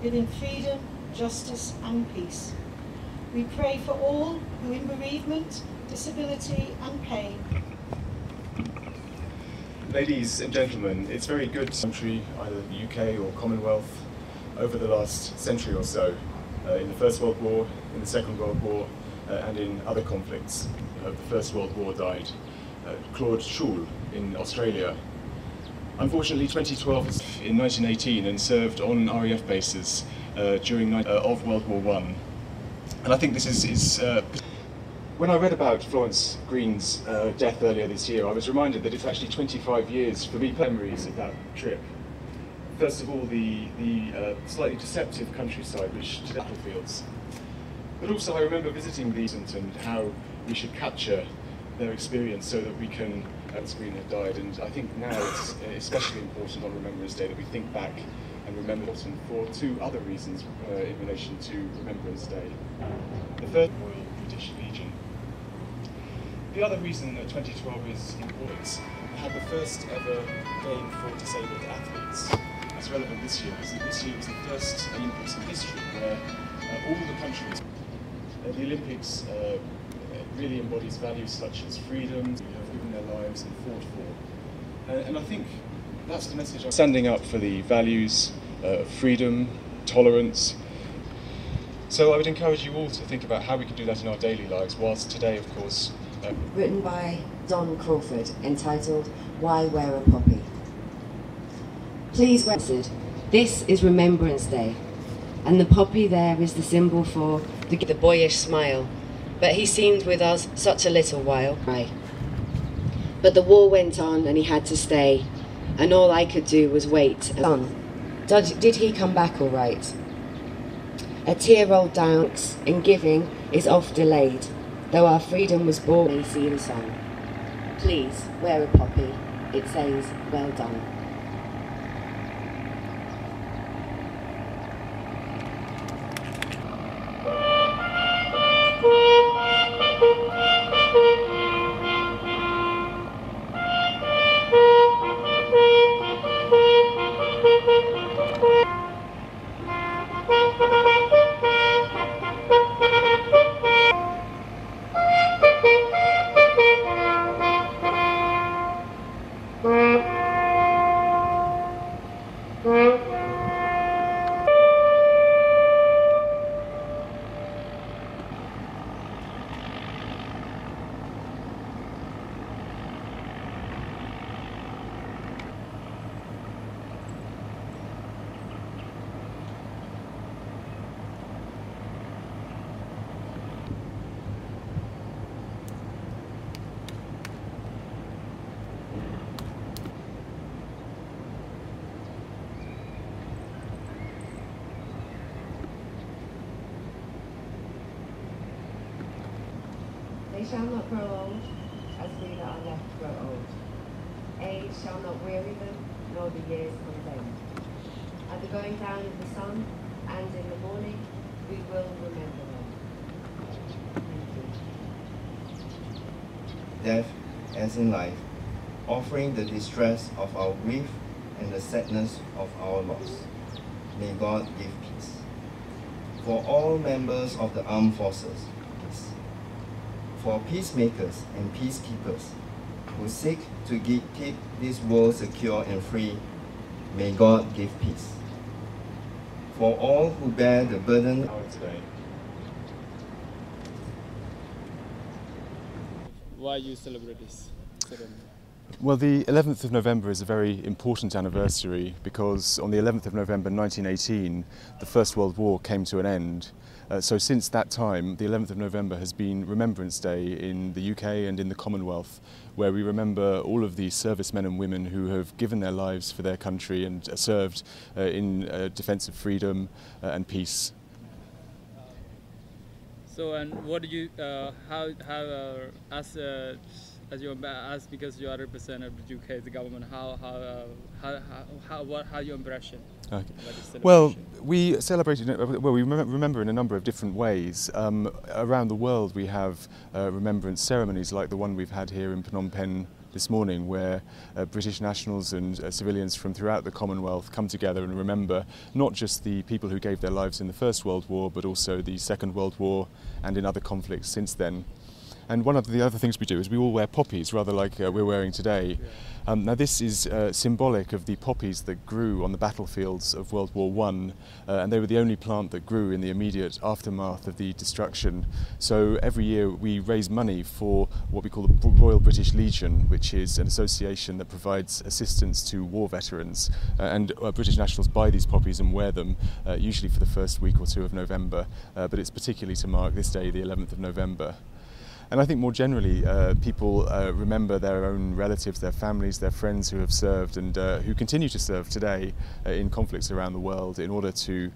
live in freedom, justice and peace. We pray for all who in bereavement, disability and pain. Ladies and gentlemen, it's very good country, either the UK or Commonwealth, over the last century or so, in the First World War, in the Second World War, and in other conflicts. The First World War died Claude Schul in Australia. Unfortunately, 2012 was in 1918 and served on RAF bases during of World War I. And I think this is when I read about Florence Green's death earlier this year, I was reminded that it's actually 25 years for me memories of that trip. First of all, the slightly deceptive countryside, which to battlefields. But also I remember visiting these and how we should capture their experience so that we can, as Green had died, and I think now it's especially important on Remembrance Day that we think back and remember for two other reasons in relation to Remembrance Day. The first, Royal British Legion. The other reason that 2012 is important, we had the first ever game for disabled athletes. It's relevant this year, because this year was the first Olympics in history where all the countries, the Olympics really embodies values such as freedom, who have given their lives and fought for. And I think that's the message. Standing up for the values of freedom, tolerance. So I would encourage you all to think about how we can do that in our daily lives, whilst today, of course... Written by Don Crawford, entitled Why Wear a Poppy? Please wear it. This is Remembrance Day, and the poppy there is the symbol for the boyish smile. But he seemed with us such a little while. But the war went on and he had to stay, and all I could do was wait. Did he come back all right? A tear rolled down, and giving is oft delayed, though our freedom was born in sea and song. Please wear a poppy, it says well done. They shall not grow old, as we that are left grow old. Age shall not weary them, nor the years condemn. At the going down of the sun, and in the morning, we will remember them. Death, as in life, offering the distress of our grief and the sadness of our loss. May God give peace. For all members of the armed forces, peace. For peacemakers and peacekeepers who seek to keep this world secure and free, may God give peace. For all who bear the burden today. Why you celebrate this ceremony? Well, the 11th of November is a very important anniversary because on the 11th of November 1918, the First World War came to an end. So since that time, the 11th of November has been Remembrance Day in the UK and in the Commonwealth, where we remember all of the servicemen and women who have given their lives for their country and served in defence of freedom and peace. So, and what do you, as because you are representative of the UK, the government, how your impression? Okay. Well, we celebrated. Well, we remember in a number of different ways. Around the world, we have remembrance ceremonies like the one we've had here in Phnom Penh this morning, where British nationals and civilians from throughout the Commonwealth come together and remember not just the people who gave their lives in the First World War, but also the Second World War and in other conflicts since then. And one of the other things we do is we all wear poppies, rather like we're wearing today. Now this is symbolic of the poppies that grew on the battlefields of World War I, and they were the only plant that grew in the immediate aftermath of the destruction. So every year we raise money for what we call the Royal British Legion, which is an association that provides assistance to war veterans. And British nationals buy these poppies and wear them, usually for the first week or two of November, but it's particularly to mark this day, the 11th of November. And I think more generally, people remember their own relatives, their families, their friends who have served and who continue to serve today in conflicts around the world in order to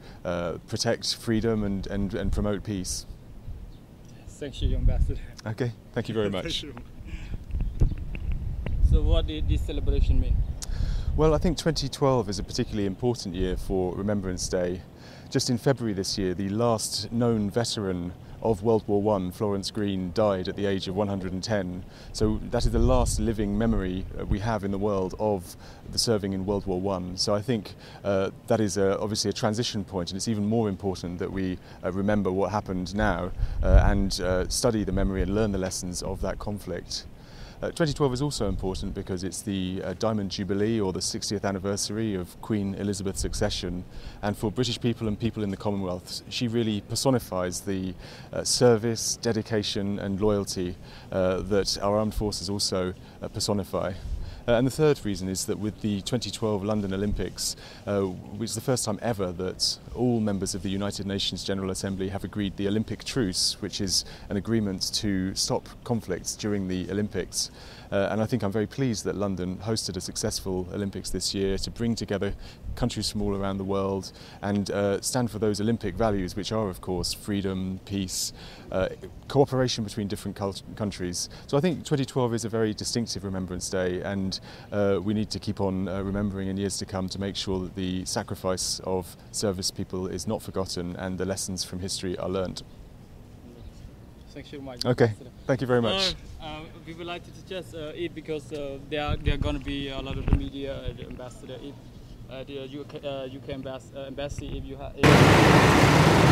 protect freedom and promote peace. Thank you, Ambassador. Okay, thank you very much. So what did this celebration mean? Well, I think 2012 is a particularly important year for Remembrance Day. Just in February this year, the last known veteran of World War I, Florence Green, died at the age of 110. So that is the last living memory we have in the world of the serving in World War I. So I think that is obviously a transition point, and it's even more important that we remember what happened now and study the memory and learn the lessons of that conflict. 2012 is also important because it's the Diamond Jubilee, or the 60th anniversary of Queen Elizabeth's accession, and for British people and people in the Commonwealth, she really personifies the service, dedication and loyalty that our armed forces also personify. And the third reason is that with the 2012 London Olympics, which is the first time ever that all members of the United Nations General Assembly have agreed the Olympic truce, which is an agreement to stop conflicts during the Olympics. And I think I'm very pleased that London hosted a successful Olympics this year to bring together countries from all around the world and stand for those Olympic values, which are, of course, freedom, peace, cooperation between different countries. So I think 2012 is a very distinctive Remembrance Day, and we need to keep on remembering in years to come to make sure that the sacrifice of service people is not forgotten and the lessons from history are learnt. Thank you very much. Okay, thank you very much. We would like to suggest it because there are going to be a lot of the media, the ambassador, if the UK embassy, if you have.